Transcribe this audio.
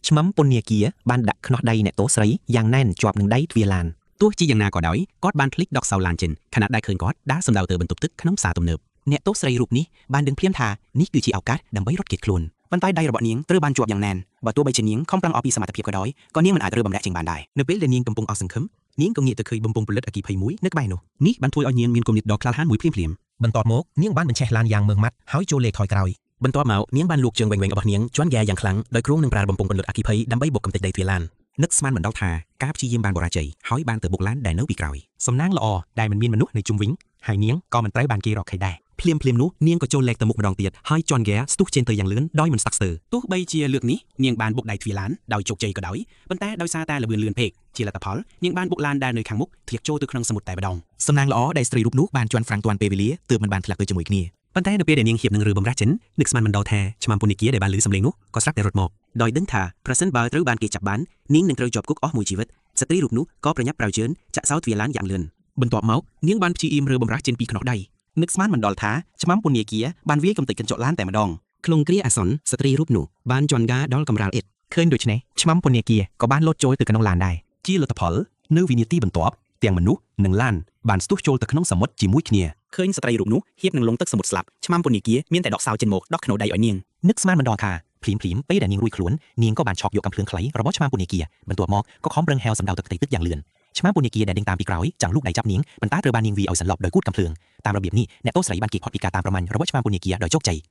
ឆ្មាំពនាគារបានដាក់ខ្នោះដៃអ្នកទោសស្រីយ៉ាងណែនជាប់នឹងដៃទ្វារឡានទោះជាយ៉ាងណាក៏ដោយគាត់បានភ្លេចដកសោឡានចិនខណៈដែលឃើញគាត់ដើរសម្ដៅទៅបន្ទប់ទឹកក្នុងផ្សារទំនើបអ្នកទោសស្រីរូបនេះបានដឹងភ្លាមថានេះគឺជាឱកាសដើម្បីរត់គេចខ្លួនប៉ុន្តែដៃរបស់នាងត្រូវបានជាប់យ៉ាងណែនបើទោះបីជានាងខំប្រឹងអស់ពីសមត្ថភាពក៏ដោយក៏នាងមិនអាចរើបំរាក់ជាងបានដែរនៅពេលដែលនាងកំពុងអស់សង្ឃឹមនាងក៏ងាកទៅឃើញបំពង់ផលិតអគ្គិភ័យមួយនៅក្បែរនោះនេះបានធ្វើឲ្យនាងមានគំនិតដ៏ក្លាហានមួយភ្លាមៗបន្ទាប់មកនាងបានបញ្ឆេះឡានយ៉ាងម៉ឺងម៉ាត់ហើយចូលលេខថយក្រោយបន្ទាប់មកនាងបានលូកជើងវែងៗរបស់នាងជន់ហ្គាយ៉ាងខ្លាំងដោយគ្រោងនឹងប្រើបំពង់ផលិតអគ្គិភ័យដើម្បីបុកកំទេចដីទ្វារឡាននឹកស្មានមិនដល់ថាការព្យាយាមបានបរាជ័យហើយបានទៅបុកឡានដែលនៅពីក្រោយសំណាងល្អដែលមិនមានមនុស្សនៅជុំវិញហើយនាងក៏មិនត្រូវបានគេរកឃើញដែរភ្លាមនោះនាងក៏ចូលលេខទៅមុខម្ដងទៀតហើយជន់ហ្គាស្ទុះជេនទៅយ៉ាងលឿនដោយមិនស្ទាក់ស្ទើរទោះបីជាលើកនេះនាងបានបុកដៃទ្វារឡានដោយជោគជ័យក៏ដោយប៉ុន្តែដោយសារតែល្បឿនលឿនពេកជាលទ្ធផលនាងបានបុកឡានដែលនៅខាងមុខធ្លាក់ចូលទៅក្នុងសមុទ្រតែម្ដងសំណាងល្អដែលស្ត្រីរូបនោះបានជន់ហ្វ្រាំងទាន់ពេលវេលាទើបមិនបានធ្លាក់ទៅជាមួយគ្នាប៉ុន្តែនៅពេលដែលនាងហៀបនឹងរើបំរាស់ចិននឹកស្មានមិនដល់ថាឆ្មាំពនាគារដែលបានឮសំឡេងនោះក៏ស្រាប់តែរត់មកដោយដឹងថាប្រសិនបើត្រូវបានគេចាប់បាននាងនឹងត្រូវជាប់គុកអស់មួយជីវិតស្ត្រីរូបនោះក៏ប្រញាប់ប្រៅជើងចាក់សោទ្វារឡានយ៉ាងលឿនបន្ទាប់មកនាងបានព្យាយាមរើបំរាស់ចិនពីខ្នោះដៃនឹកស្មានមិនដល់ថាឆ្មាំពនាគារបានវាយកំទេចកញ្ចក់ឡានតែម្ដងក្នុងគ្រាអាសន្នស្ត្រីរូបនោះបានជន់ហ្គាដល់កំរាលអ៊ីតឃើញដូច្នេះឆ្មាំពនាគារក៏បានលោតចូលទៅក្នុងឡានដែរជាលទ្ធផលនៅវិនាទីបន្ទាប់ទាំងមនុស្សនិងឡានបានស្ទុះចូលទៅក្នុងសមុទ្រជាមួយគ្នាឃើញស្ត្រីរូបនោះហៀបនឹងលងទឹកសមុទ្រស្លាប់ឆ្មាំពនាគារមានតែដកសោចិនមកដោះខ្នូដៃឲ្យនាងនឹកស្មានមិនដល់ថាភ្លាមពេលដែលនាងរួចខ្លួននាងក៏បានឆក់យកកាំភ្លើងខ្លីរបស់ឆ្មាំពនាគារបន្ទាប់មកក៏ខំប្រឹងហែវសម្ដៅទៅផ្ទៃទឹកយ៉ាងលឿនឆ្មាំពនាគារដែលដេញតាមពីក្រោយចាំងលូកដៃចាប់នាងប៉ុន្តែត្រូវបាននាងវាយឲ្យសន្លប់ដោយគូតកាំភ្លើងតាមរបៀបនេះអ្នកទោសស្រីបានគេចផុតពីការតាមប្រមាញ់របស់ឆ្មាំពនាគារដោយជោគជ័យ